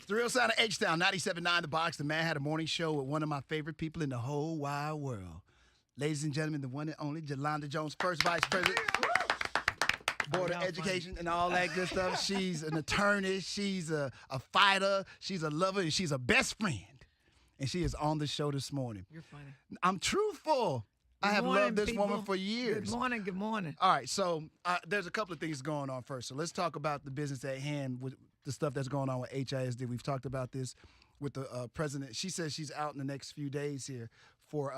Thrill Sound of H-Town, 97.9 The Box, the Madd Hatta Morning Show with one of my favorite people in the whole wide world. Ladies and gentlemen, the one and only Jolanda Jones, First Vice President, Board of Education and all that good stuff. She's an attorney, she's a fighter, she's a lover, and she's a best friend. And she is on the show this morning. You're funny. I'm truthful. I have loved this woman for years. Good morning, good morning. All right, so there's a couple of things going on first. So let's talk about the business at hand with the stuff that's going on with HISD. We've talked about this with the president. She says she's out in the next few days here for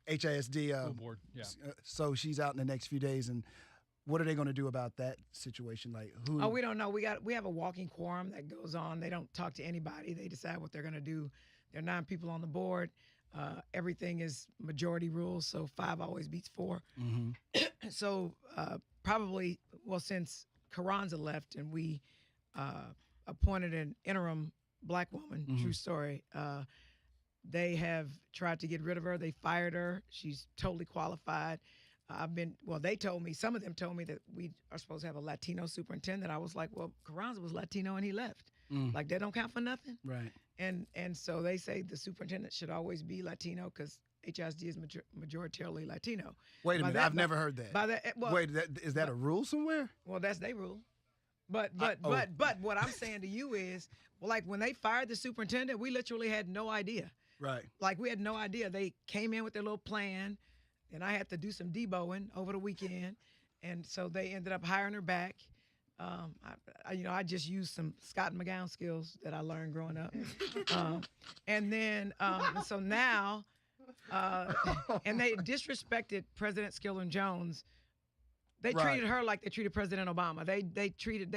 HISD. Board, yeah. So she's out in the next few days, and what are they going to do about that situation? Like who? Oh, we don't know. We have a walking quorum that goes on. They don't talk to anybody. They decide what they're going to do. There are 9 people on the board. Everything is majority rules, so 5 always beats 4. Mm-hmm. So probably, well, since Carranza left and we appointed an interim black woman, true story, they have tried to get rid of her. They fired her. She's totally qualified. Some of them told me that we are supposed to have a Latino superintendent. I was like, well, Carranza was Latino and he left. Like, that don't count for nothing. Right. And so they say the superintendent should always be Latino because HISD is majoritarily Latino. Wait a minute, I've never heard that. Wait, is that a rule somewhere? Well, that's their rule. But what I'm saying to you is, well, like when they fired the superintendent, we literally had no idea. Right. Like we had no idea. They came in with their little plan, and I had to do some deboing over the weekend, and so they ended up hiring her back. I just used some Scott and McGowan skills that I learned growing up. And then, so now, and they disrespected President Skiller Jones. They treated her like they treated President Obama. They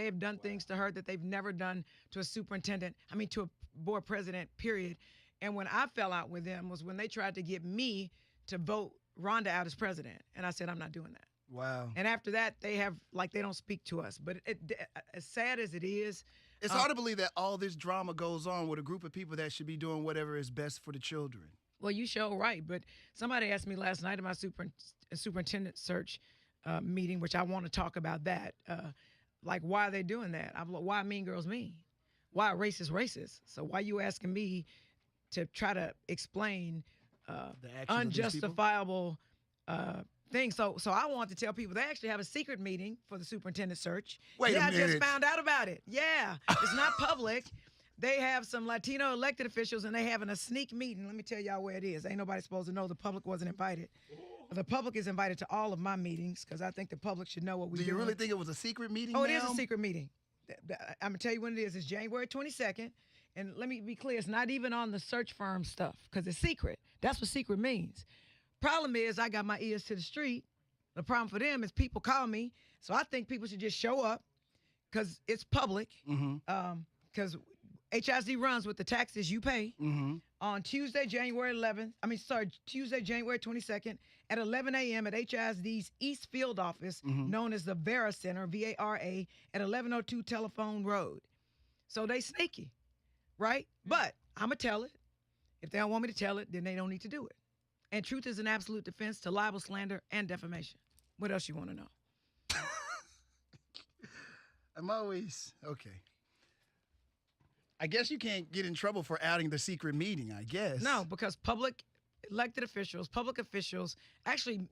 have done things to her that they've never done to a superintendent, to a board president, period. And when I fell out with them was when they tried to get me to vote Rhonda out as president. And I said, I'm not doing that. Wow. And after that, they don't speak to us. But as sad as it is, it's hard to believe that all this drama goes on with a group of people that should be doing whatever is best for the children. Well, you show right. But somebody asked me last night in my superintendent search meeting, which I want to talk about that. Like, why are they doing that? I'm like, why mean girls mean? Why racist racist? So why you asking me to try to explain unjustifiable things? So I want to tell people they actually have a secret meeting for the superintendent search. Wait a minute. I just found out about it. Yeah, it's not public. They have some Latino elected officials, and they having a sneak meeting. Let me tell y'all where it is. Ain't nobody supposed to know. The public wasn't invited. The public is invited to all of my meetings because I think the public should know what we're doing. Do you really think it was a secret meeting? Oh, it is a secret meeting. I'm going to tell you when it is. It's January 22nd. And let me be clear, it's not even on the search firm stuff because it's secret. That's what secret means. Problem is, I got my ears to the street. The problem for them is people call me. So I think people should just show up because it's public. Because HISD runs with the taxes you pay on Tuesday, January 22nd at 11 a.m. at HISD's East Field office, known as the Vera Center, VARA, at 1102 Telephone Road. So they sneaky, right? But I'm going to tell it. If they don't want me to tell it, then they don't need to do it. And truth is an absolute defense to libel, slander, and defamation. What else you want to know? I'm always, okay. I guess you can't get in trouble for outing the secret meeting, I guess. No, because public officials, actually,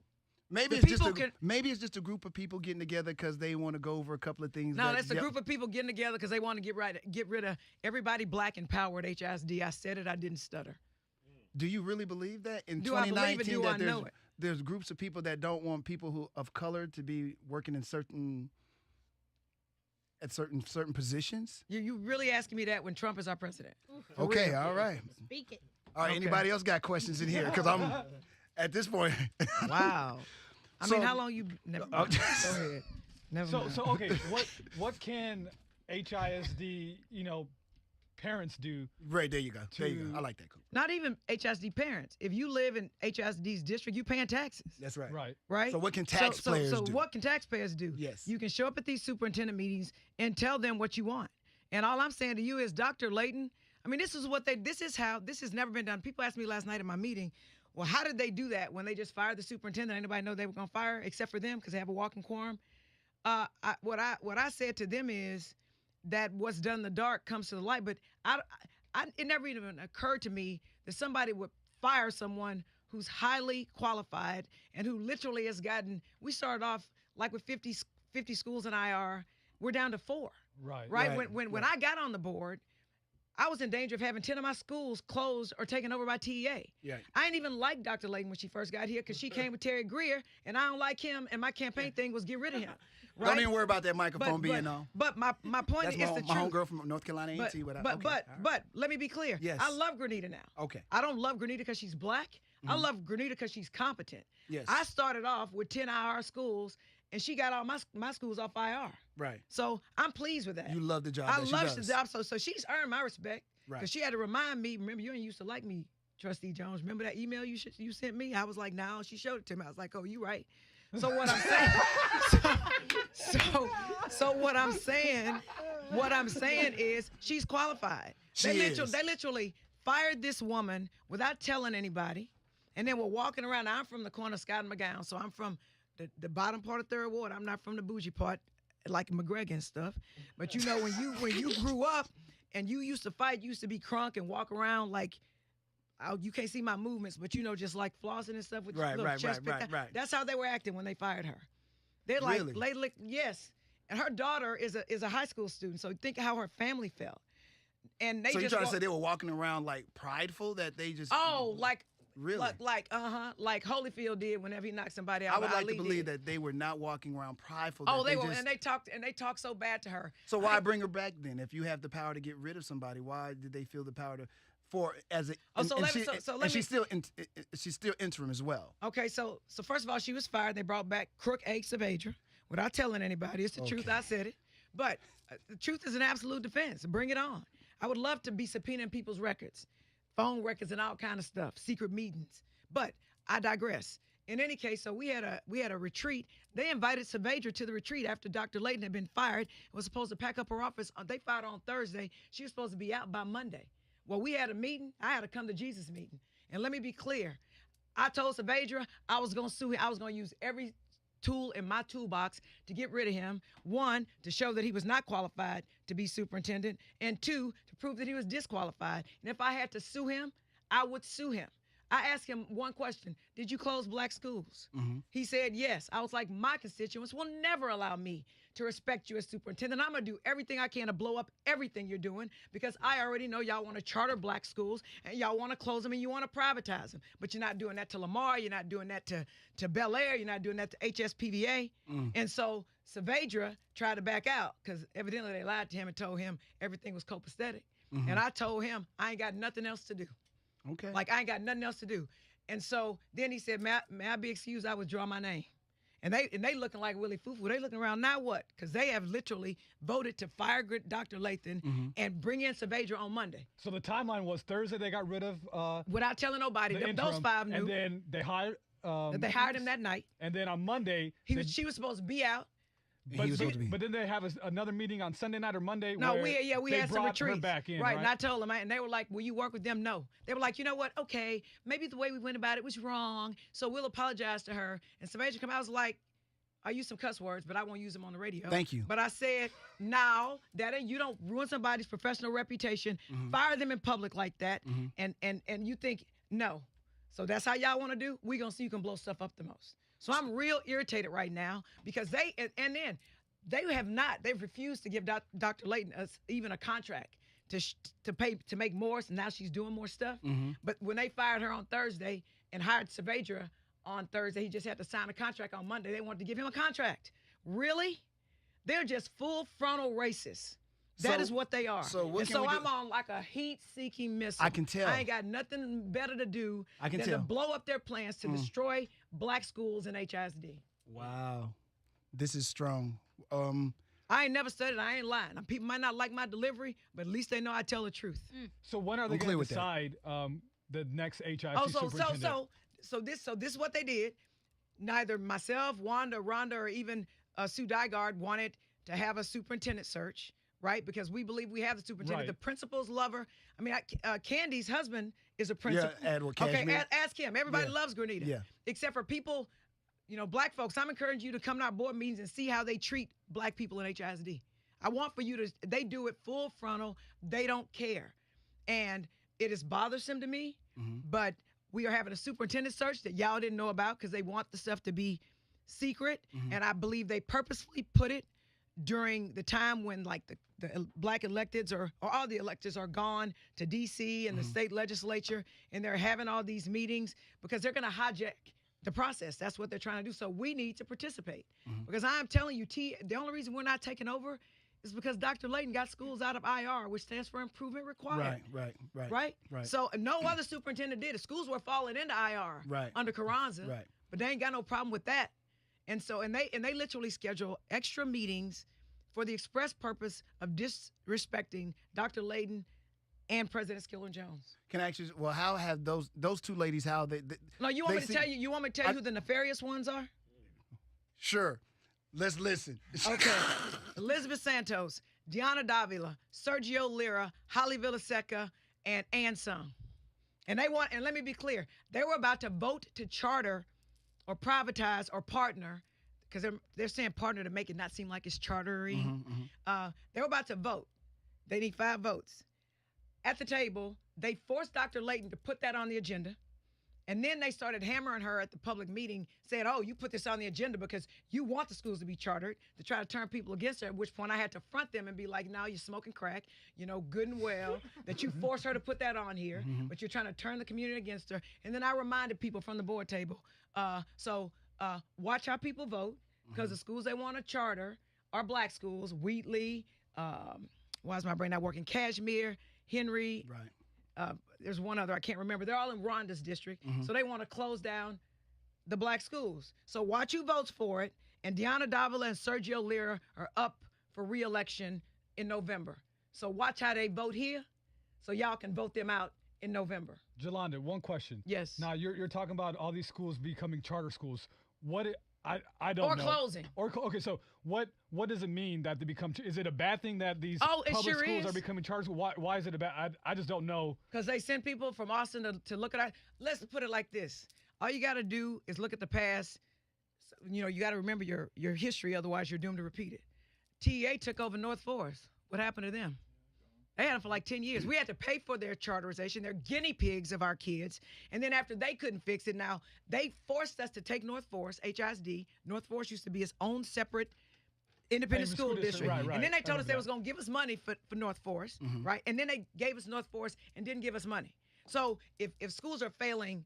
maybe it's just a group of people getting together because they want to go over a couple of things. No, that's a group of people getting together because they want to get rid of everybody black and power at HISD. I said it, I didn't stutter. Do you really believe that? In do 2019, I believe it? Do I know it? There's groups of people that don't want people of color to be working in certain positions? You really asking me that when Trump is our president? Okay, all right. Speak it. All right, anybody else got questions in here? Because I'm, at this point. Wow. I mean, how long you, never mind. Go ahead. Never mind. So okay, what can HISD, parents do? Right, there you go. There you go. I like that. Not even HISD parents. If you live in HISD's district, you paying taxes. That's right. Right. So what can taxpayers do? So what can taxpayers do? Yes. You can show up at these superintendent meetings and tell them what you want. And all I'm saying to you is, Dr. Layton, this has never been done. People asked me last night at my meeting, well, how did they do that when they just fired the superintendent? Anybody know they were going to fire except for them because they have a walking quorum? What I said to them is, that what's done in the dark comes to the light. But it never even occurred to me that somebody would fire someone who's highly qualified and who literally has gotten. We started off like with 50 schools in IR. We're down to 4. Right. When I got on the board, I was in danger of having 10 of my schools closed or taken over by TEA. Yeah. I didn't even like Dr. Layton when she first got here because she came with Terry Greer, and I don't like him, and my campaign thing was get rid of him. Right? Don't even worry about that microphone being on. But my point That's is the truth. my homegirl from North Carolina A&T. But let me be clear. Yes. I love Grenita now. Okay. I don't love Grenita because she's black. I love Grenita because she's competent. Yes. I started off with 10 IR schools, and she got all my schools off IR. Right. So I'm pleased with that. You love the job. I love the job. So she's earned my respect. Right. Because she had to remind me, remember, you didn't used to like me, Trustee Jones. Remember that email you sent me? I was like, no. She showed it to me. I was like, oh, you right. So what I'm saying, so what I'm saying is she's qualified. They literally fired this woman without telling anybody, and then we're walking around. Now, I'm from the corner of Scott and McGowan, so I'm from the bottom part of 3rd Ward. I'm not from the bougie part, like McGregor and stuff. But you know, when you grew up, and you used to fight, you used to be crunk and walk around like, you can't see my movements, but you know, just like flossing and stuff with your little chest. Right. That's how they were acting when they fired her. They're like, really? Yes. And her daughter is a high school student, so think how her family felt. And so you're trying to say they were walking around like prideful that they just like really like Holyfield did whenever he knocked somebody out. I would like to believe that they were not walking around prideful. Oh, they were, and they talked so bad to her. So why bring her back then? If you have the power to get rid of somebody, why did they feel the power to? She's still interim as well. Okay, so first of all, she was fired. They brought back Crook A. Savager without telling anybody. It's the truth. I said it. But the truth is an absolute defense. Bring it on. I would love to be subpoenaing people's records, phone records, and all kind of stuff, secret meetings. But I digress. In any case, so we had a retreat. They invited Savager to the retreat after Dr. Layton had been fired and was supposed to pack up her office. They fired her on Thursday. She was supposed to be out by Monday. Well, we had a meeting. I had a come to Jesus meeting. And let me be clear. I told Savager I was going to sue him. I was going to use every tool in my toolbox to get rid of him. 1, to show that he was not qualified to be superintendent. And 2, to prove that he was disqualified. And if I had to sue him, I would sue him. I asked him one question. Did you close black schools? Mm-hmm. He said yes. I was like, my constituents will never allow me to respect you as superintendent. I'm going to do everything I can to blow up everything you're doing because I already know y'all want to charter black schools and y'all want to close them and you want to privatize them. But you're not doing that to Lamar. You're not doing that to Bel Air. You're not doing that to HSPVA. And so Savager tried to back out because evidently they lied to him and told him everything was copacetic. Mm-hmm. And I told him I ain't got nothing else to do. Okay. Like I ain't got nothing else to do. And so then he said, may I be excused? I withdraw my name. And they looking like Willie Fufu. They looking around now what? Because they have literally voted to fire Dr. Lathan and bring in Savager on Monday. So the timeline was Thursday they got rid of without telling nobody. Those 5 knew. And then they hired they hired him that night. And then on Monday she was supposed to be out. But then they have another meeting on Sunday night or Monday. No, where we had some retreats. Back in, right, and I told them, and they were like, "Will you work with them?" No, they were like, "You know what? Okay, maybe the way we went about it was wrong, so we'll apologize to her." And Savager came out, I was like, I used some cuss words, but I won't use them on the radio. Thank you. But I said, now that you don't ruin somebody's professional reputation, fire them in public like that, and you think no. So that's how y'all want to do? We're gonna see who can blow stuff up the most. So I'm real irritated right now because they've refused to give Dr. Layton even a contract to make more. So now she's doing more stuff. But when they fired her on Thursday and hired Savager on Thursday, he just had to sign a contract on Monday. They wanted to give him a contract. Really? They're just full frontal racists. That is what they are. So I'm on like a heat-seeking missile. I can tell. I ain't got nothing better to do than to blow up their plans to destroy black schools in HISD. Wow. This is strong. I ain't never said it. I ain't lying. People might not like my delivery, but at least they know I tell the truth. So when are they going to decide the next HISD superintendent? So this is what they did. Neither myself, Rhonda, or even Sue Dygard wanted to have a superintendent search, right? Because we believe we have the superintendent. Right. The principal's lover. I mean, Candy's husband is a principal. Yeah, Edward Cashmere. Okay, ask him. Everybody loves Grenita. Yeah. Except for people, black folks. I'm encouraging you to come to our board meetings and see how they treat black people in HISD. I want for you to, they do it full frontal. They don't care. And it is bothersome to me, but we are having a superintendent search that y'all didn't know about because they want the stuff to be secret. And I believe they purposefully put it during the time when like the black electeds or all the electeds are gone to D.C. and the state legislature, and they're having all these meetings because they're going to hijack the process. That's what they're trying to do. So we need to participate because I'm telling you, the only reason we're not taking over is because Dr. Layton got schools out of IR, which stands for improvement required. Right. So no other superintendent did it. Schools were falling into IR under Carranza, but they ain't got no problem with that. And so, and they literally schedule extra meetings for the express purpose of disrespecting Dr. Layton and President Skiller Jones. Can I actually? Well, how have those two ladies? How they? No, you want me to tell you? You want me to tell you who the nefarious ones are? Sure. Let's listen. Okay. Elizabeth Santos, Deanna Davila, Sergio Lira, Holly Villaseca, and Ann Sung. And let me be clear, they were about to vote to charter or privatize or partner, because they're saying partner to make it not seem like it's chartering. They were about to vote. They need 5 votes. At the table, they forced Dr. Layton to put that on the agenda. And then they started hammering her at the public meeting, saying, oh, you put this on the agenda because you want the schools to be chartered, to try to turn people against her, at which point I had to front them and be like, now you're smoking crack, good and well, that you forced her to put that on here, but you're trying to turn the community against her. And then I reminded people from the board table, watch how people vote, because the schools they want to charter are black schools, Wheatley, why is my brain not working, Kashmir, Henry, there's one other I can't remember. They're all in Rhonda's district, so they want to close down the black schools. So watch who votes for it, and Deanna Davila and Sergio Lira are up for re-election in November. So watch how they vote here, so y'all can vote them out in November. Jolanda, one question. Yes. Now you're talking about all these schools becoming charter schools. I don't know. Or closing. Okay, so what does it mean that they become? Is it a bad thing that these public schools are becoming charter schools? Why is it a bad? I just don't know. Because they send people from Austin to look at it. Let's put it like this: all you got to do is look at the past. You got to remember your history, otherwise you're doomed to repeat it. TEA took over North Forest. What happened to them? They had them for like 10 years. We had to pay for their charterization. They're guinea pigs of our kids. And then after they couldn't fix it, now they forced us to take North Forest, HISD. North Forest used to be its own separate independent school district. Right. And then they told us they was going to give us money for North Forest, right? And then they gave us North Forest and didn't give us money. So if schools are failing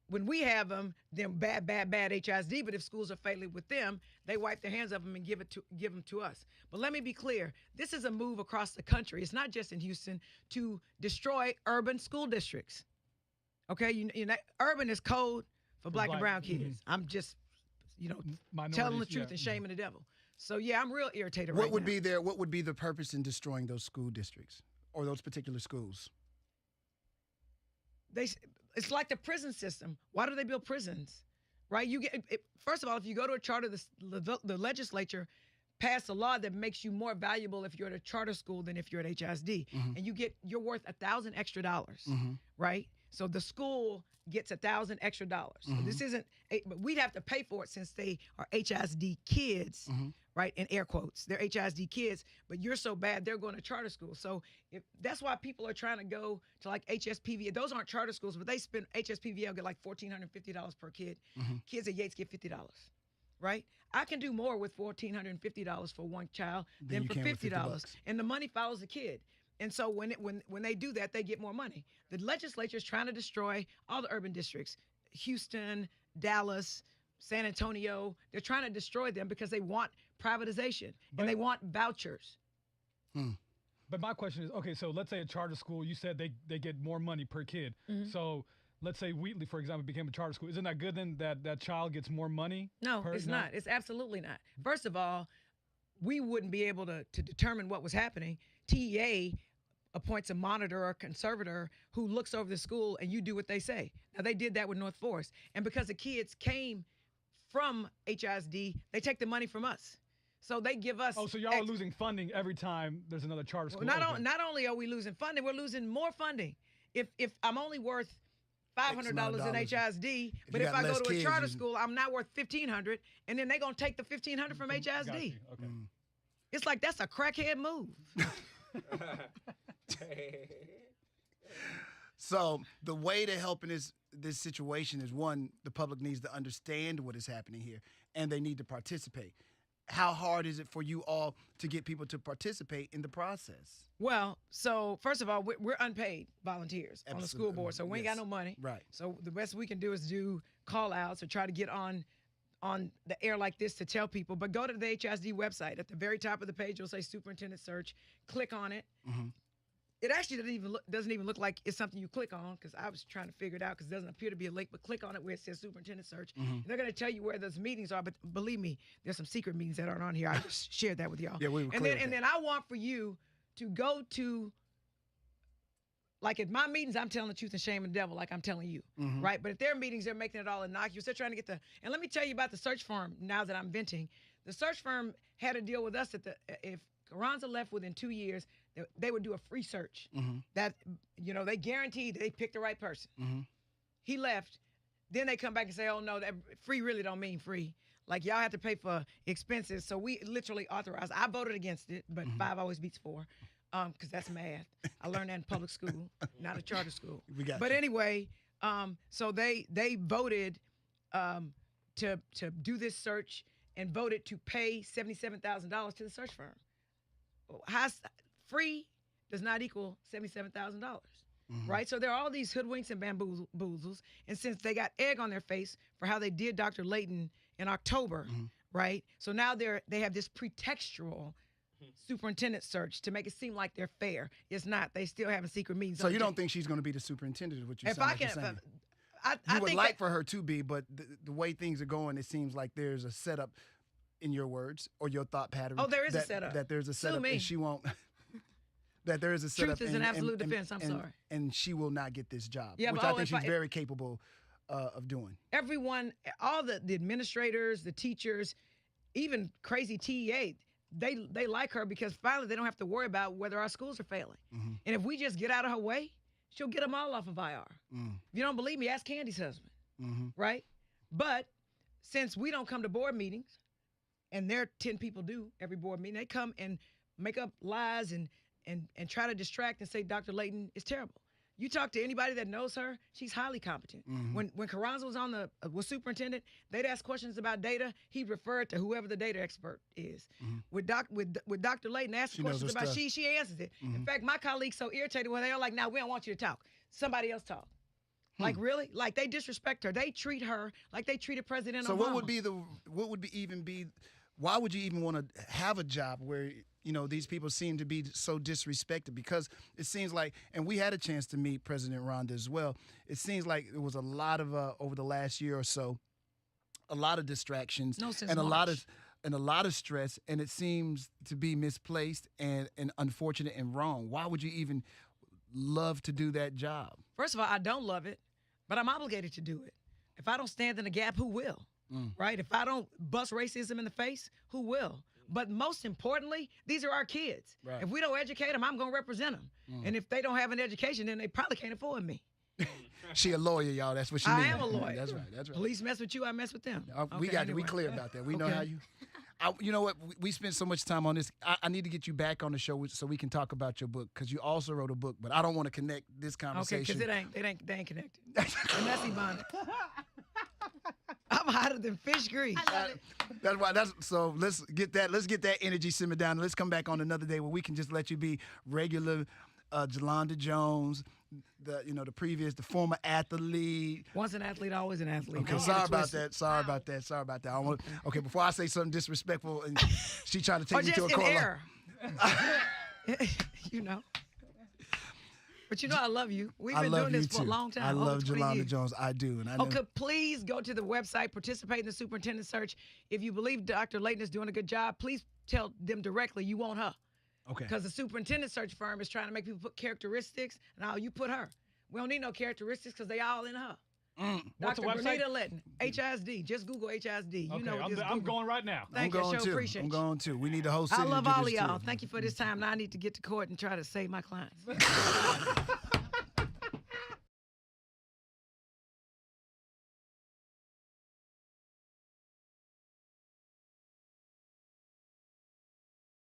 when we have them, then bad HISD. But if schools are failing with them, they wipe their hands of them and give them to us. But let me be clear: this is a move across the country. It's not just in Houston to destroy urban school districts. Okay, urban is code for black and brown kids. I'm just, telling the truth and shaming the devil. So yeah, I'm real irritated. What would be the purpose in destroying those school districts or those particular schools? It's like the prison system. Why do they build prisons? Right? First of all, if you go to a charter, the legislature passed a law that makes you more valuable if you're at a charter school than if you're at HISD, and you're worth $1,000 extra, right? So the school gets $1,000 extra. So this isn't, but we'd have to pay for it since they are HISD kids, right? In air quotes, they're HISD kids, but you're so bad they're going to charter school. So that's why people are trying to go to like HSPVA. Those aren't charter schools, but they spend HSPVA will get like $1,450 per kid. Kids at Yates get $50, right? I can do more with $1,450 for one child than for $50, and the money follows the kid. And so when they do that, they get more money. The legislature is trying to destroy all the urban districts, Houston, Dallas, San Antonio. They're trying to destroy them because they want privatization and they want vouchers. But my question is, okay, so let's say a charter school, you said they get more money per kid. So let's say Wheatley, for example, became a charter school. Isn't that good then that child gets more money? No, it's not. It's absolutely not. First of all, we wouldn't be able to determine what was happening. TEA appoints a monitor or conservator who looks over the school, and you do what they say. Now, they did that with North Forest. And because the kids came from HISD, they take the money from us. So they give us... Oh, so y'all are losing funding every time there's another charter school. Well, not only are we losing funding, we're losing more funding. If I'm only worth $500 in HISD, but if I go to a charter school, I'm now worth $1,500, and then they're going to take the $1,500 from HISD. Okay. It's like that's a crackhead move. So the way to help in this situation is, one, the public needs to understand what is happening here, and they need to participate. How hard is it for you all to get people to participate in the process? Well, so first of all, we're unpaid volunteers on the school board, so we ain't got no money. Right. So the best we can do is do call-outs or try to get on the air like this to tell people. But go to the HISD website. At the very top of the page, you'll say Superintendent Search. Click on it. Mm-hmm. It actually doesn't even look like it's something you click on, because I was trying to figure it out because it doesn't appear to be a link, but click on it where it says Superintendent Search. Mm-hmm. And they're going to tell you where those meetings are, but believe me, there's some secret meetings that aren't on here. I just shared that with y'all. Yeah, we were and clear then with and that. then I want for you to go to, like at my meetings, I'm telling the truth and shaming the devil like I'm telling you, Mm-hmm. right? But at their meetings, they're making it all innocuous. They're trying to get and let me tell you about the search firm now that I'm venting. The search firm had a deal with us that if Carranza left within 2 years, they would do a free search. Mm-hmm. That, they guaranteed they picked the right person. Mm-hmm. He left. Then they come back and say, oh, no, that free really don't mean free. Like, y'all have to pay for expenses. So we literally authorized. I voted against it, but 5 always beats 4, because that's math. I learned that in public school, not a charter school. We got But you. anyway, so they voted to do this search and voted to pay $77,000 to the search firm. Free does not equal $77,000, right? So there are all these hoodwinks and bamboozles, and since they got egg on their face for how they did Dr. Layton in October, right? So now they have this pretextual superintendent search to make it seem like they're fair. It's not. They still having secret meetings. So you don't think she's going to be the superintendent, is what you If sound I like you're can, saying? I You would think like that, for her to be, but the way things are going, it seems like there's a setup, in your words or your thought pattern. Oh, there is a that, setup. That there's a Sue setup, me. and she won't. That there is a setup. Truth is an absolute defense. I'm sorry. And she will not get this job, Yeah, which but I think she's very capable of doing. everyone, all the administrators, the teachers, even crazy TEA, they like her because finally they don't have to worry about whether our schools are failing. Mm-hmm. And if we just get out of her way, she'll get them all off of IR. Mm. If you don't believe me, ask Candy's husband, Mm-hmm. right? But since we don't come to board meetings, and there 10 people do every board meeting, they come and make up lies and try to distract and say Dr. Layton is terrible. You talk to anybody that knows her, she's highly competent. Mm-hmm. When Carranza was superintendent, they'd ask questions about data. He referred to whoever the data expert is. Mm-hmm. With Dr. Layton, asked She knows questions her about stuff. she answers it. Mm-hmm. In fact, my colleagues so irritated when they're like, "Now we don't want you to talk. Somebody else talk." Like really? Like they disrespect her. They treat her like they treated President Obama. So what would be why would you even want to have a job where these people seem to be so disrespected? Because it seems like, and we had a chance to meet President Rhonda as well. It seems like there was a lot of over the last year or so, a lot of distractions and a lot of stress, and it seems to be misplaced and unfortunate and wrong. Why would you even love to do that job? First of all, I don't love it, but I'm obligated to do it. If I don't stand in the gap, who will? Right? If I don't bust racism in the face, who will? But most importantly, these are our kids. Right. If we don't educate them, I'm going to represent them. And if they don't have an education, then they probably can't afford me. She a lawyer, y'all. That's what she I means. am a lawyer. That's right. That's right. Police mess with you, I mess with them. We Okay, got it. We anyway. clear about that. We know Okay. how you. You know what? We spent so much time on this. I need to get you back on the show so we can talk about your book, because you also wrote a book. But I don't want to connect this Okay, conversation. because they ain't connected. And that's Ebonic. I'm hotter than fish grease. That's why. So. Let's get that energy simmered down. Let's come back on another day where we can just let you be regular Jolanda Jones, the former athlete. Once an athlete, always an athlete. Okay, Don't sorry get it about twisted. that. Sorry about that. I want. Okay, before I say something disrespectful and she trying to Or take me just to a in corner. error. But I love you. We've I been love doing you this for too. a long time. I over love 20 Jolanda years. Jones. I do, and I know. Okay, please go to the website, participate in the superintendent search. If you believe Dr. Layton is doing a good job, please tell them directly you want her. Okay. Because the superintendent search firm is trying to make people put characteristics. Now you put her. We don't need no characteristics because they all in her. What's the Dr. website? Bernita Letton, HISD. Just Google HISD. Okay, Just I'm Google. going right now. Thank I'm you, going Show. too. Appreciate I'm you. going too. We need the whole city I love to do all this of y'all. too. Thank you for this time. Now I need to get to court and try to save my clients.